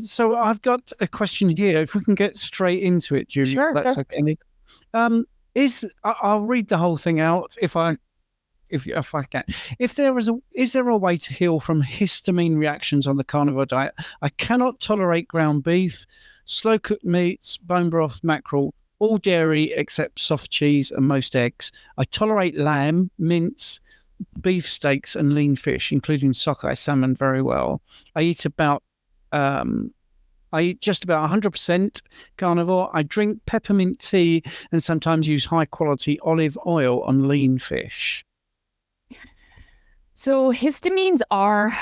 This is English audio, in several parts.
So I've got a question here. If we can get straight into it, Julie, if Sure, that's sure. okay. I'll read the whole thing out if I can. Is there a way to heal from histamine reactions on the carnivore diet? I cannot tolerate ground beef, slow cooked meats, bone broth, mackerel, all dairy except soft cheese and most eggs. I tolerate lamb, mince, beef steaks, and lean fish, including sockeye salmon, very well. I eat about I eat just about 100% carnivore. I drink peppermint tea and sometimes use high quality olive oil on lean fish. So histamines are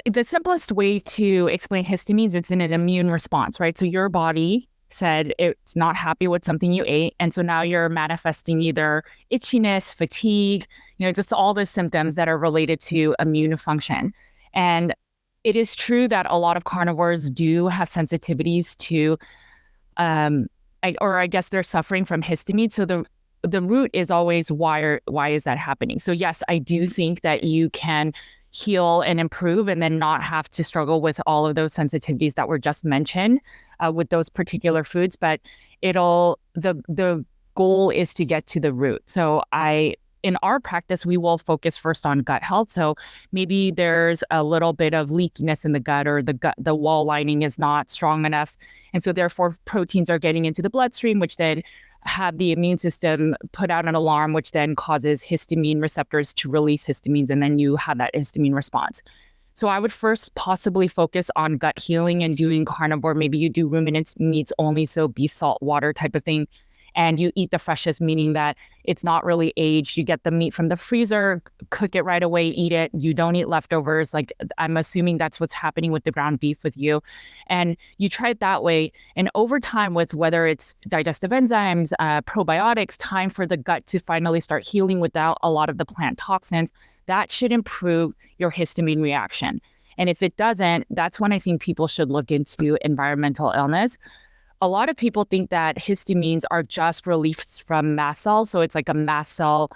the simplest way to explain histamines. It's in an immune response, right? So your body said it's not happy with something you ate. And so now you're manifesting either itchiness, fatigue, just all the symptoms that are related to immune function. And it is true that a lot of carnivores do have sensitivities to, I guess they're suffering from histamine. So the root is always why is that happening? So yes, I do think that you can heal and improve and then not have to struggle with all of those sensitivities that were just mentioned with those particular foods. But the goal is to get to the root. So in our practice, we will focus first on gut health. So maybe there's a little bit of leakiness in the gut, or the wall lining is not strong enough. And so therefore proteins are getting into the bloodstream, which then have the immune system put out an alarm, which then causes histamine receptors to release histamines, and then you have that histamine response. So I would first possibly focus on gut healing and doing carnivore. Maybe you do ruminant meats only, so beef, salt, water type of thing. And you eat the freshest, meaning that it's not really aged. You get the meat from the freezer, cook it right away, eat it. You don't eat leftovers. Like, I'm assuming that's what's happening with the ground beef with you. And you try it that way. And over time, with whether it's digestive enzymes, probiotics, time for the gut to finally start healing without a lot of the plant toxins, that should improve your histamine reaction. And if it doesn't, that's when I think people should look into environmental illness. A lot of people think that histamines are just released from mast cells. So it's like a mast cell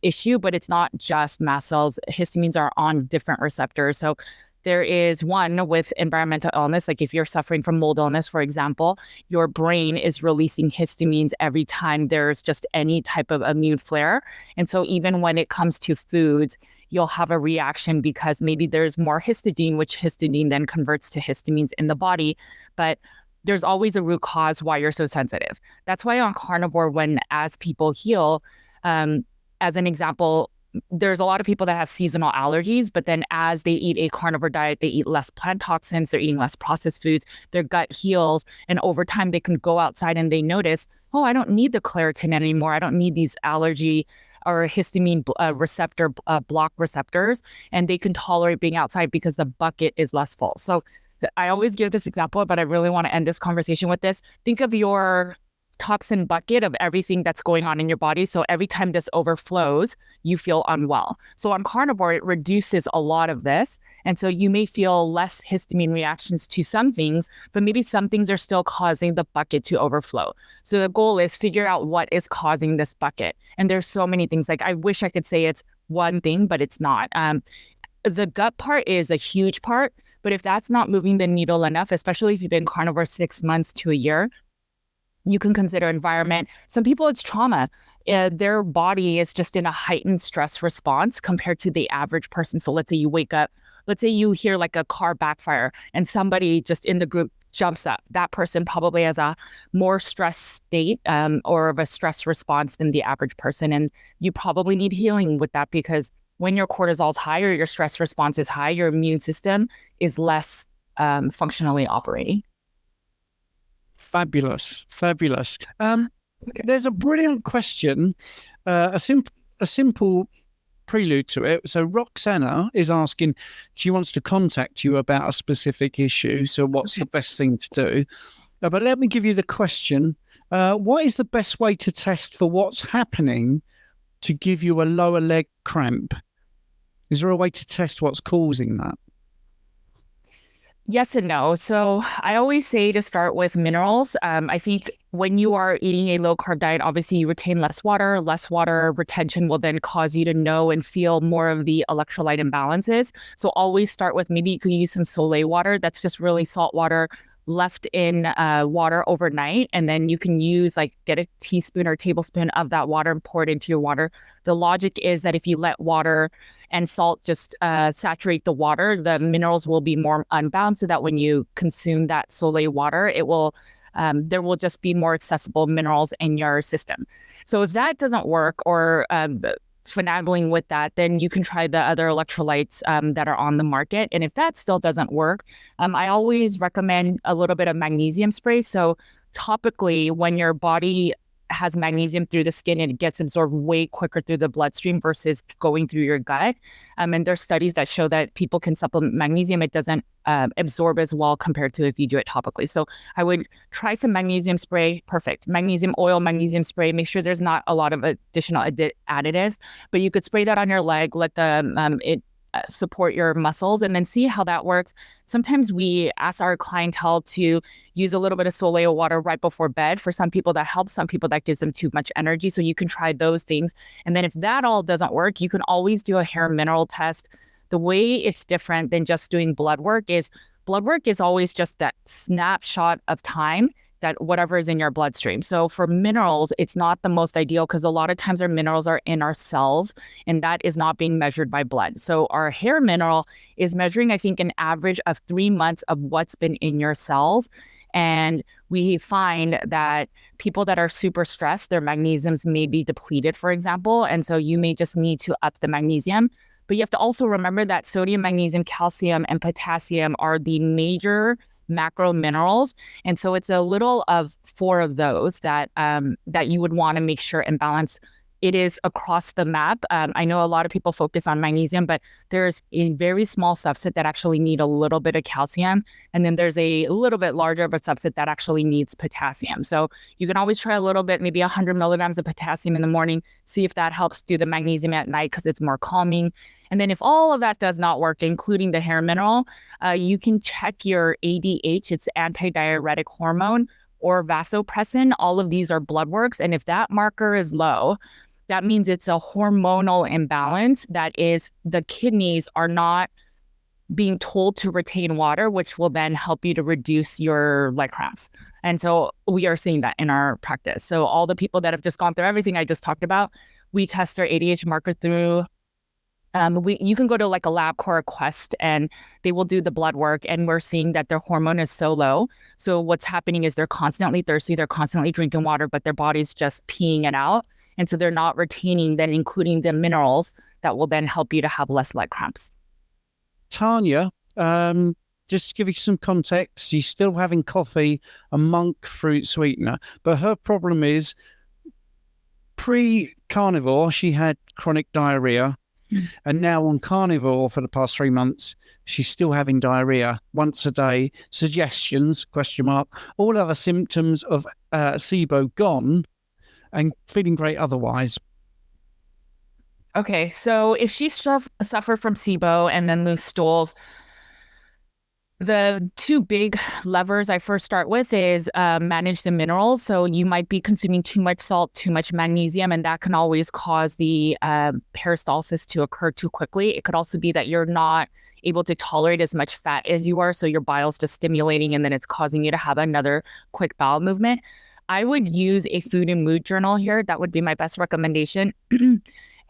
issue, but it's not just mast cells. Histamines are on different receptors. So there is one with environmental illness. Like if you're suffering from mold illness, for example, your brain is releasing histamines every time there's just any type of immune flare. And so even when it comes to foods, you'll have a reaction because maybe there's more histidine, which histidine then converts to histamines in the body. But there's always a root cause why you're so sensitive. That's why on carnivore, as people heal, as an example, there's a lot of people that have seasonal allergies, but then as they eat a carnivore diet, they eat less plant toxins, they're eating less processed foods, their gut heals, and over time they can go outside and they notice, oh, I don't need the claritin anymore. I don't need these allergy or histamine receptor block receptors, and they can tolerate being outside because the bucket is less full. So I always give this example, but I really want to end this conversation with this. Think of your toxin bucket of everything that's going on in your body. So every time this overflows, you feel unwell. So on carnivore, it reduces a lot of this. And so you may feel less histamine reactions to some things, but maybe some things are still causing the bucket to overflow. So the goal is figure out what is causing this bucket. And there's so many things. Like, I wish I could say it's one thing, but it's not. The gut part is a huge part. But if that's not moving the needle enough, especially if you've been carnivore 6 months to a year, you can consider environment. Some people, it's trauma. Their body is just in a heightened stress response compared to the average person. So let's say you wake up, let's say you hear like a car backfire and somebody just in the group jumps up. That person probably has a more stressed state or of a stress response than the average person. And you probably need healing with that, because when your cortisol is higher, your stress response is high, your immune system is less functionally operating. Fabulous. There's a brilliant question, a simple prelude to it. So Roxana is asking, she wants to contact you about a specific issue. So what's the best thing to do? But let me give you the question. What is the best way to test for what's happening to give you a lower leg cramp? Is there a way to test what's causing that? Yes and no. So I always say to start with minerals. I think when you are eating a low carb diet, obviously you retain less water. Less water retention will then cause you to know and feel more of the electrolyte imbalances. So always start with, maybe you could use some Soleil water. That's just really salt water left in water overnight. And then you can use, like, get a teaspoon or tablespoon of that water and pour it into your water. The logic is that if you let water and salt just saturate the water, the minerals will be more unbound, so that when you consume that Soleil water, it will there will just be more accessible minerals in your system. So if that doesn't work, or finagling with that, then you can try the other electrolytes that are on the market. And if that still doesn't work, I always recommend a little bit of magnesium spray. So topically, when your body has magnesium through the skin, and it gets absorbed way quicker through the bloodstream versus going through your gut. And there's studies that show that people can supplement magnesium. It doesn't absorb as well compared to if you do it topically. So I would try some magnesium spray. Perfect. Magnesium oil, magnesium spray. Make sure there's not a lot of additional additives, but you could spray that on your leg. Let the it support your muscles, and then see how that works. Sometimes we ask our clientele to use a little bit of Soleil water right before bed. For some people that helps, some people that gives them too much energy. So you can try those things. And then if that all doesn't work, you can always do a hair mineral test. The way it's different than just doing blood work is always just that snapshot of time, that whatever is in your bloodstream. So for minerals, it's not the most ideal, because a lot of times our minerals are in our cells, and that is not being measured by blood. So our hair mineral is measuring, I think, an average of 3 months of what's been in your cells. And we find that people that are super stressed, their magnesiums may be depleted, for example. And so you may just need to up the magnesium. But you have to also remember that sodium, magnesium, calcium, and potassium are the major macro minerals. And so it's a little of 4 of those that that you would want to make sure and balance. It is across the map. I know a lot of people focus on magnesium, but there's a very small subset that actually need a little bit of calcium. And then there's a little bit larger of a subset that actually needs potassium. So you can always try a little bit, maybe 100 milligrams of potassium in the morning, see if that helps. Do the magnesium at night, because it's more calming. And then if all of that does not work, including the hair mineral, you can check your ADH, it's antidiuretic hormone, or vasopressin. All of these are blood works. And if that marker is low, that means it's a hormonal imbalance. That is, the kidneys are not being told to retain water, which will then help you to reduce your leg cramps. And so we are seeing that in our practice. So all the people that have just gone through everything I just talked about, we test their ADH marker through. You can go to like a LabCorp or a Quest, and they will do the blood work, and we're seeing that their hormone is so low. So what's happening is they're constantly thirsty, they're constantly drinking water, but their body's just peeing it out. And so they're not retaining, then including the minerals that will then help you to have less leg cramps. Tanya, just to give you some context, she's still having coffee, a monk fruit sweetener, but her problem is pre-carnivore, she had chronic diarrhea. And now on carnivore for the past 3 months, she's still having diarrhea once a day. Suggestions, question mark, all other symptoms of SIBO gone, and feeling great otherwise. Okay, so if she suffer from SIBO and then loose stools, the 2 big levers I first start with is manage the minerals. So you might be consuming too much salt, too much magnesium, and that can always cause the peristalsis to occur too quickly. It could also be that you're not able to tolerate as much fat as you are, so your bile's just stimulating, and then it's causing you to have another quick bowel movement. I would use a food and mood journal here. That would be my best recommendation.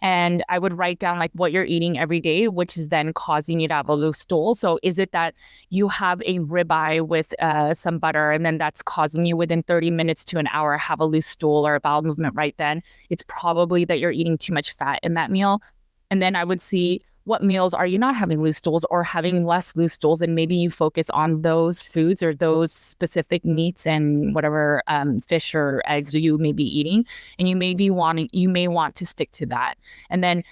And I would write down like what you're eating every day, which is then causing you to have a loose stool. So is it that you have a ribeye with some butter, and then that's causing you within 30 minutes to an hour have a loose stool or a bowel movement right then? It's probably that you're eating too much fat in that meal. And then I would see, what meals are you not having loose stools or having less loose stools? And maybe you focus on those foods or those specific meats and whatever fish or eggs you may be eating. And you may want to stick to that. And then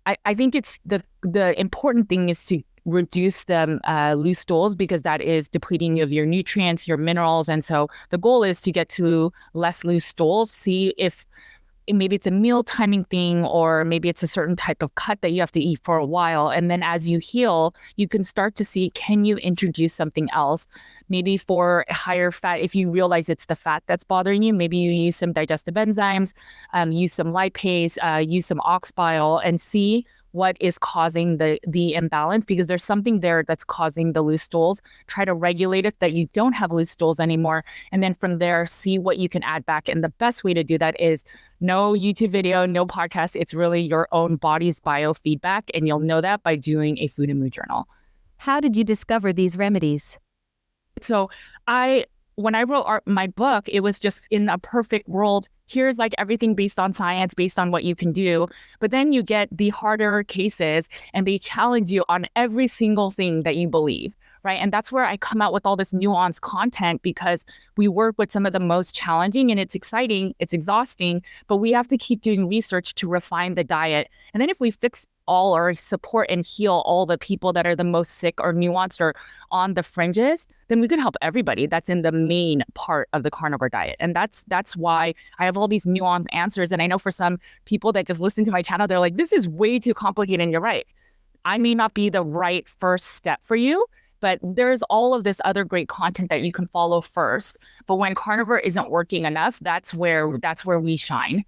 I think it's the important thing is to reduce the loose stools, because that is depleting of your nutrients, your minerals. And so the goal is to get to less loose stools. See if maybe it's a meal timing thing, or maybe it's a certain type of cut that you have to eat for a while. And then as you heal, you can start to see, can you introduce something else? Maybe for higher fat, if you realize it's the fat that's bothering you, maybe you use some digestive enzymes, use some lipase, use some ox bile, and see what is causing the imbalance, because there's something there that's causing the loose stools. Try to regulate it that you don't have loose stools anymore. And then from there, see what you can add back. And the best way to do that is no YouTube video, no podcast. It's really your own body's biofeedback. And you'll know that by doing a food and mood journal. How did you discover these remedies? So when I wrote my book, it was just in a perfect world. Here's like everything based on science, based on what you can do. But then you get the harder cases and they challenge you on every single thing that you believe, right? And that's where I come out with all this nuanced content, because we work with some of the most challenging, and it's exciting, it's exhausting, but we have to keep doing research to refine the diet. And then if we fix all or support and heal all the people that are the most sick or nuanced or on the fringes, then we could help everybody that's in the main part of the carnivore diet. And that's why I have all these nuanced answers. And I know for some people that just listen to my channel, they're like, this is way too complicated. And you're right. I may not be the right first step for you, but there's all of this other great content that you can follow first. But when carnivore isn't working enough, that's where we shine.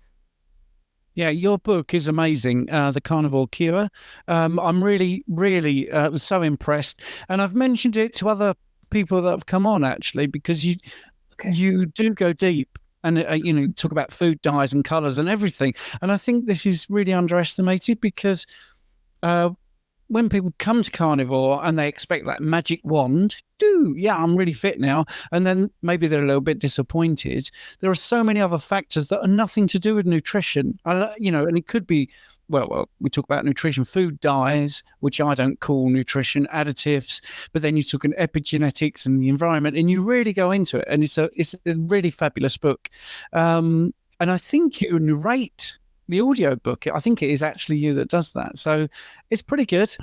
Yeah, your book is amazing, The Carnivore Cure. I'm really, really so impressed. And I've mentioned it to other people that have come on, actually, because you do go deep and, talk about food dyes and colours and everything. And I think this is really underestimated, because when people come to carnivore and they expect that magic wand, I'm really fit now, and then maybe they're a little bit disappointed. There are so many other factors that are nothing to do with nutrition, and it could be, well, we talk about nutrition, food dyes, which I don't call nutrition, additives, but then you talk in epigenetics and the environment, and you really go into it, and it's a really fabulous book. And I think you narrate the audio book. I think it is actually you that does that. So it's pretty good.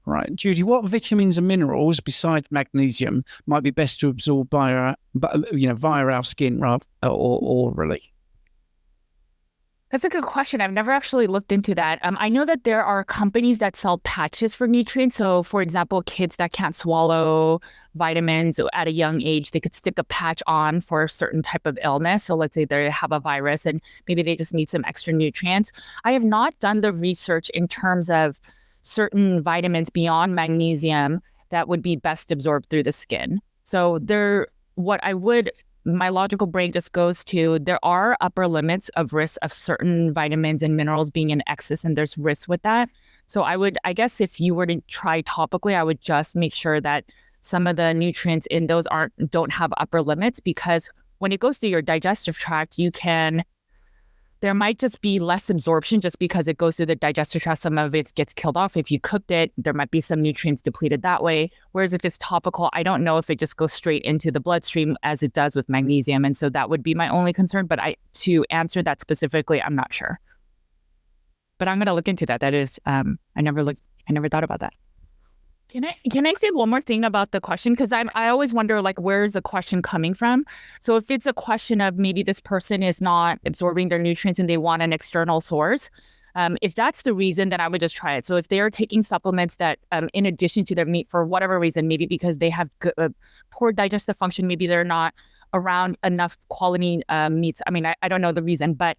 Right. Judy, what vitamins and minerals besides magnesium might be best to absorb via our skin rather or orally? That's a good question. I've never actually looked into that. I know that there are companies that sell patches for nutrients. So, for example, kids that can't swallow vitamins at a young age, they could stick a patch on for a certain type of illness. So let's say they have a virus and maybe they just need some extra nutrients. I have not done the research in terms of certain vitamins beyond magnesium that would be best absorbed through the skin. So my logical brain just goes to, there are upper limits of risk of certain vitamins and minerals being in excess, and there's risk with that. So I guess if you were to try topically, I would just make sure that some of the nutrients in those don't have upper limits, because when it goes through your digestive tract, there might just be less absorption just because it goes through the digestive tract. Some of it gets killed off. If you cooked it, there might be some nutrients depleted that way. Whereas if it's topical, I don't know if it just goes straight into the bloodstream as it does with magnesium. And so that would be my only concern. But to answer that specifically, I'm not sure. But I'm going to look into that. That is, I never thought about that. Can I say one more thing about the question? Because I always wonder, like, where is the question coming from? So if it's a question of maybe this person is not absorbing their nutrients and they want an external source, if that's the reason, then I would just try it. So if they are taking supplements that, in addition to their meat, for whatever reason, maybe because they have poor digestive function, maybe they're not around enough quality meats. I mean, I don't know the reason, but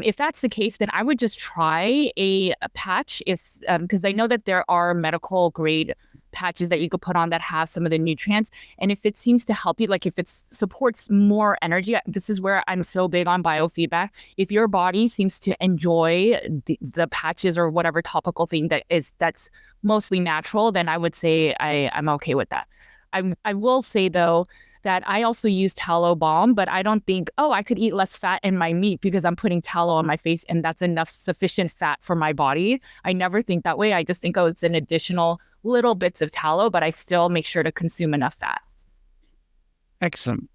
if that's the case, then I would just try a patch, because I know that there are medical grade patches that you could put on that have some of the nutrients. And if it seems to help you, like if it supports more energy, this is where I'm so big on biofeedback. If your body seems to enjoy the patches or whatever topical thing that's mostly natural, then I would say I'm okay with that. I will say though, that I also use tallow balm, but I don't think, I could eat less fat in my meat because I'm putting tallow on my face and that's enough sufficient fat for my body. I never think that way. I just think, it's an additional little bits of tallow, but I still make sure to consume enough fat. Excellent.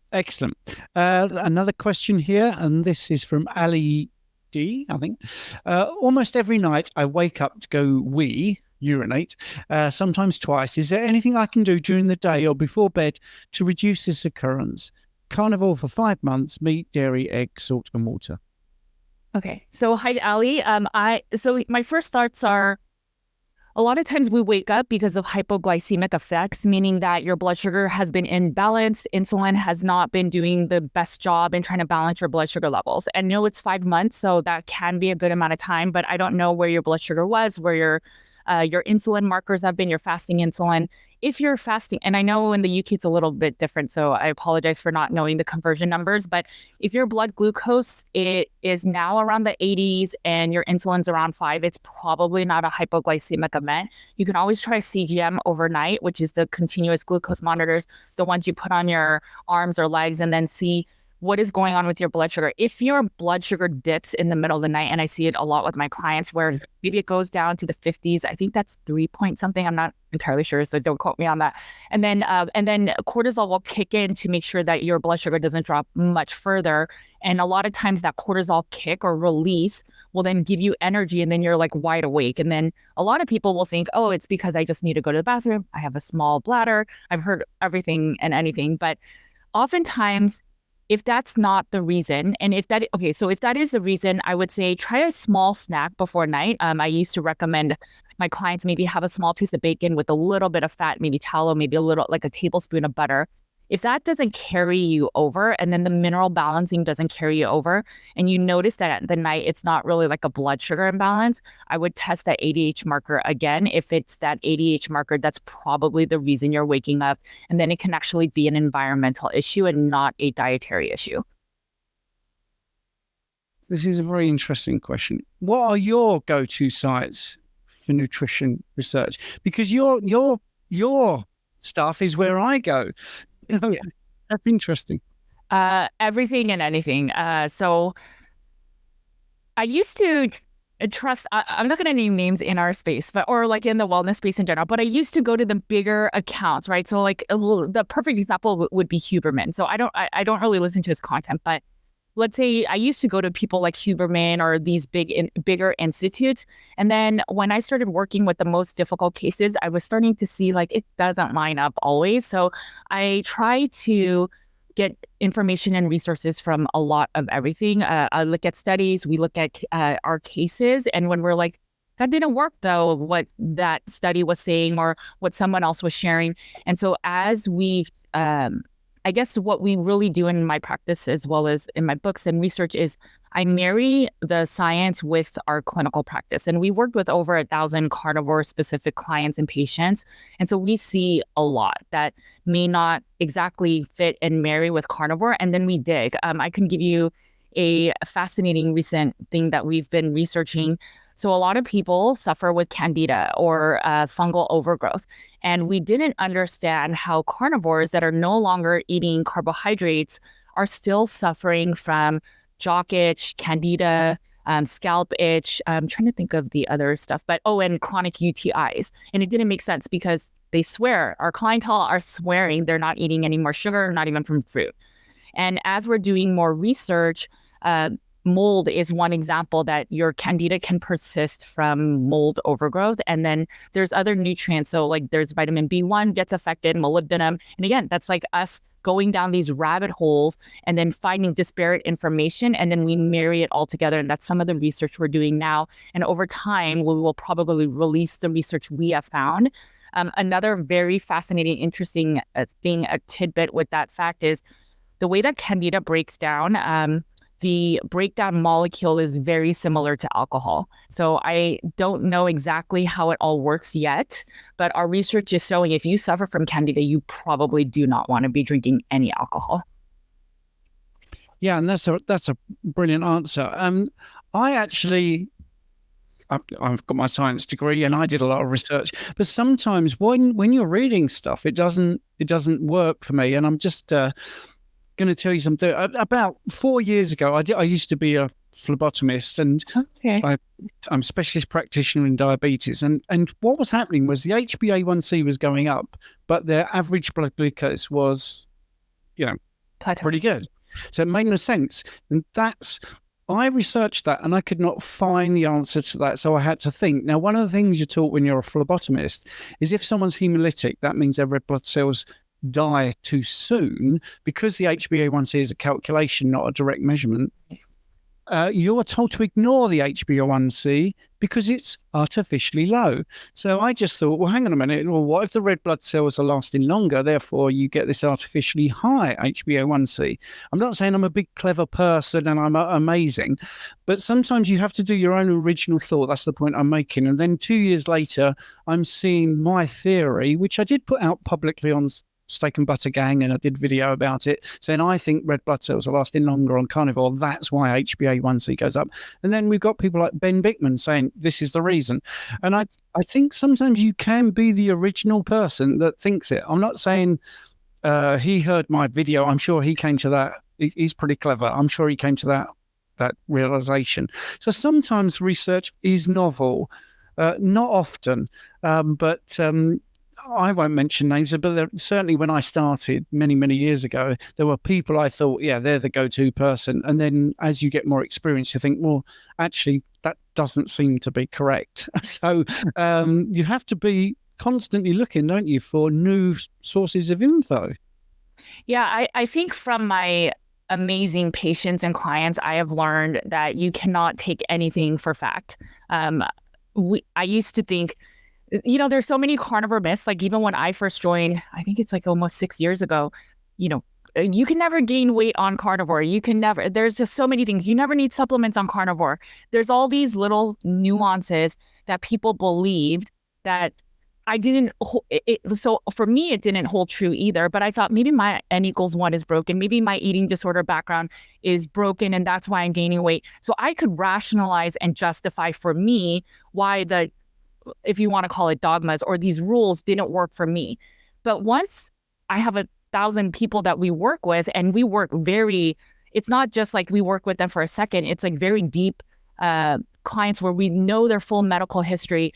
Another question here, and this is from Ali D, I think. Almost every night I wake up to go urinate, sometimes twice. Is there anything I can do during the day or before bed to reduce this occurrence? Carnivore for 5 months, meat, dairy, eggs, salt and water. Okay. So hi, Ali. So my first thoughts are a lot of times we wake up because of hypoglycemic effects, meaning that your blood sugar has been imbalanced. Insulin has not been doing the best job in trying to balance your blood sugar levels. And no, it's 5 months, so that can be a good amount of time. But I don't know where your blood sugar was, where your insulin markers have been, your fasting insulin. If you're fasting, and I know in the UK it's a little bit different, so I apologize for not knowing the conversion numbers, but if your blood glucose it is now around the 80s and your insulin's around 5, it's probably not a hypoglycemic event. You can always try CGM overnight, which is the continuous glucose monitors, the ones you put on your arms or legs, and then see what is going on with your blood sugar. If your blood sugar dips in the middle of the night, and I see it a lot with my clients where maybe it goes down to the 50s, I think that's 3 point something. I'm not entirely sure, so don't quote me on that. And then cortisol will kick in to make sure that your blood sugar doesn't drop much further. And a lot of times that cortisol kick or release will then give you energy, and then you're like wide awake. And then a lot of people will think, oh, it's because I just need to go to the bathroom. I have a small bladder. I've heard everything and anything, but oftentimes if that's not the reason, and if that is the reason, I would say try a small snack before night. I used to recommend my clients maybe have a small piece of bacon with a little bit of fat, maybe tallow, maybe a little, like a tablespoon of butter. If that doesn't carry you over, and then the mineral balancing doesn't carry you over, and you notice that at the night it's not really like a blood sugar imbalance, I would test that ADH marker again. If it's that ADH marker, that's probably the reason you're waking up, and then it can actually be an environmental issue and not a dietary issue. This is a very interesting question. What are your go-to sites for nutrition research? Because your stuff is where I go. Yeah. That's interesting. Everything and anything. So I used to trust, I'm not going to name names in our space, or like in the wellness space in general, but I used to go to the bigger accounts, right? So like the perfect example would be Huberman. So I don't really listen to his content, but let's say I used to go to people like Huberman or these bigger institutes. And then when I started working with the most difficult cases, I was starting to see like it doesn't line up always. So I try to get information and resources from a lot of everything. I look at studies, we look at our cases. And when we're like, that didn't work though, what that study was saying or what someone else was sharing. And so as we I guess what we really do in my practice as well as in my books and research is I marry the science with our clinical practice. And we worked with over 1,000 carnivore specific clients and patients. And so we see a lot that may not exactly fit and marry with carnivore. And then we dig. I can give you a fascinating recent thing that we've been researching. So a lot of people suffer with candida or fungal overgrowth. And we didn't understand how carnivores that are no longer eating carbohydrates are still suffering from jock itch, candida, scalp itch. I'm trying to think of the other stuff, and chronic UTIs. And it didn't make sense because they swear, our clientele are swearing they're not eating any more sugar, not even from fruit. And as we're doing more research, mold is one example that your candida can persist from mold overgrowth. And then there's other nutrients. So like there's vitamin B1 gets affected, molybdenum. And again, that's like us going down these rabbit holes and then finding disparate information. And then we marry it all together. And that's some of the research we're doing now. And over time, we will probably release the research we have found. Another very fascinating, interesting thing, a tidbit with that fact is the way that candida breaks down, the breakdown molecule is very similar to alcohol. So I don't know exactly how it all works yet, but our research is showing if you suffer from candida, you probably do not want to be drinking any alcohol. Yeah, and that's a brilliant answer. I've got my science degree and I did a lot of research, but sometimes when you're reading stuff, it doesn't work for me. And I'm just going to tell you something. About 4 years ago, I used to be a phlebotomist, and okay. I'm a specialist practitioner in diabetes. And what was happening was the HbA1c was going up, but their average blood glucose was, pretty good. So it made no sense. And I researched that and I could not find the answer to that. So I had to think. Now, one of the things you're taught when you're a phlebotomist is if someone's hemolytic, that means their red blood cells die too soon, because the HbA1c is a calculation, not a direct measurement. you're told to ignore the HbA1c because it's artificially low. So I just thought, well, hang on a minute. Well, what if the red blood cells are lasting longer? Therefore, you get this artificially high HbA1c. I'm not saying I'm a big, clever person and I'm amazing, but sometimes you have to do your own original thought. That's the point I'm making. And then 2 years later, I'm seeing my theory, which I did put out publicly on Steak and Butter Gang, and I did video about it, saying I think red blood cells are lasting longer on carnivore. That's why HbA1c goes up. And then we've got people like Ben Bickman saying this is the reason. And I think sometimes you can be the original person that thinks it. I'm not saying he heard my video. I'm sure he came to that. He's pretty clever. I'm sure he came to that realization. So sometimes research is novel, not often, but I won't mention names, but certainly when I started many, many years ago, there were people I thought, yeah, they're the go-to person. And then as you get more experience, you think, well, actually, that doesn't seem to be correct. So you have to be constantly looking, don't you, for new sources of info. Yeah, I think from my amazing patients and clients, I have learned that you cannot take anything for fact. I used to think, there's so many carnivore myths. Like even when I first joined, I think it's like almost 6 years ago, you can never gain weight on carnivore. There's just so many things. You never need supplements on carnivore. There's all these little nuances that people believed that I didn't. So for me, it didn't hold true either. But I thought maybe my N=1 is broken. Maybe my eating disorder background is broken, and that's why I'm gaining weight. So I could rationalize and justify for me why if you want to call it dogmas or these rules didn't work for me. But once I have 1,000 people that we work with, and we work it's not just like we work with them for a second, it's like very deep clients where we know their full medical history.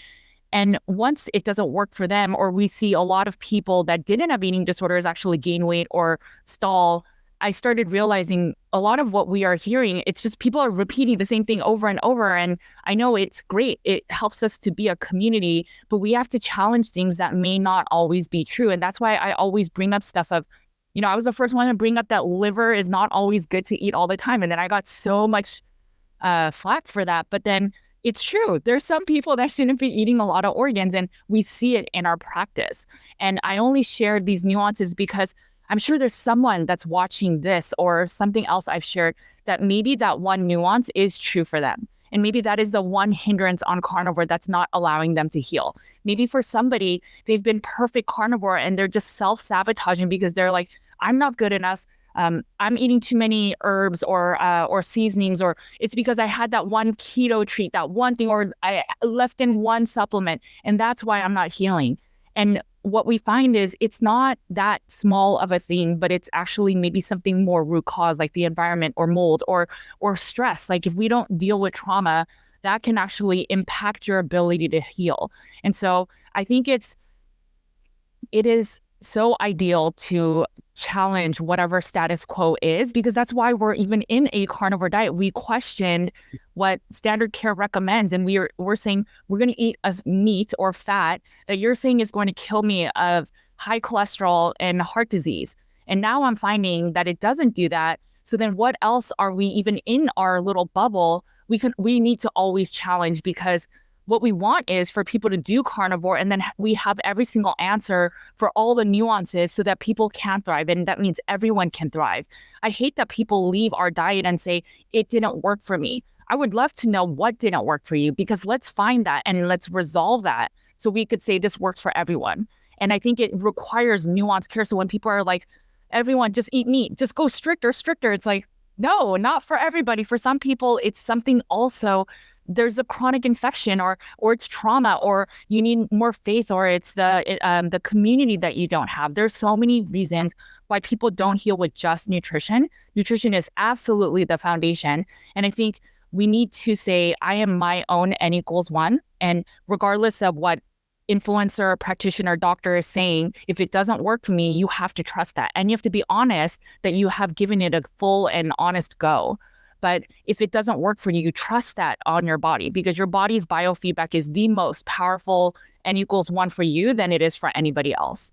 And once it doesn't work for them, or we see a lot of people that didn't have eating disorders actually gain weight or stall, I started realizing a lot of what we are hearing, it's just people are repeating the same thing over and over. And I know it's great. It helps us to be a community, but we have to challenge things that may not always be true. And that's why I always bring up stuff of, I was the first one to bring up that liver is not always good to eat all the time. And then I got so much flack for that. But then it's true. There's some people that shouldn't be eating a lot of organs, and we see it in our practice. And I only shared these nuances because I'm sure there's someone that's watching this or something else I've shared that maybe that one nuance is true for them. And maybe that is the one hindrance on carnivore that's not allowing them to heal. Maybe for somebody, they've been perfect carnivore and they're just self-sabotaging because they're like, I'm not good enough. I'm eating too many herbs or seasonings, or it's because I had that one keto treat, that one thing, or I left in one supplement, and that's why I'm not healing. And what we find is it's not that small of a thing, but it's actually maybe something more root cause, like the environment or mold or stress. Like if we don't deal with trauma, that can actually impact your ability to heal. And so I think it is so ideal to challenge whatever status quo is, because that's why we're even in a carnivore diet. We questioned what standard care recommends, and we're saying we're going to eat a meat or fat that you're saying is going to kill me of high cholesterol and heart disease. And now I'm finding that it doesn't do that. So then what else are we even in our little bubble? We need to always challenge, because what we want is for people to do carnivore, and then we have every single answer for all the nuances so that people can thrive. And that means everyone can thrive. I hate that people leave our diet and say, it didn't work for me. I would love to know what didn't work for you, because let's find that and let's resolve that so we could say this works for everyone. And I think it requires nuanced care. So when people are like, everyone just eat meat, just go stricter, it's like, no, not for everybody. For some people, it's something also. There's a chronic infection or it's trauma, or you need more faith, or it's the community that you don't have. There's so many reasons why people don't heal with just nutrition. Nutrition is absolutely the foundation. And I think we need to say, I am my own N=1. And regardless of what influencer, practitioner, doctor is saying, if it doesn't work for me, you have to trust that. And you have to be honest that you have given it a full and honest go. But if it doesn't work for you, you trust that on your body, because your body's biofeedback is the most powerful N=1 for you than it is for anybody else.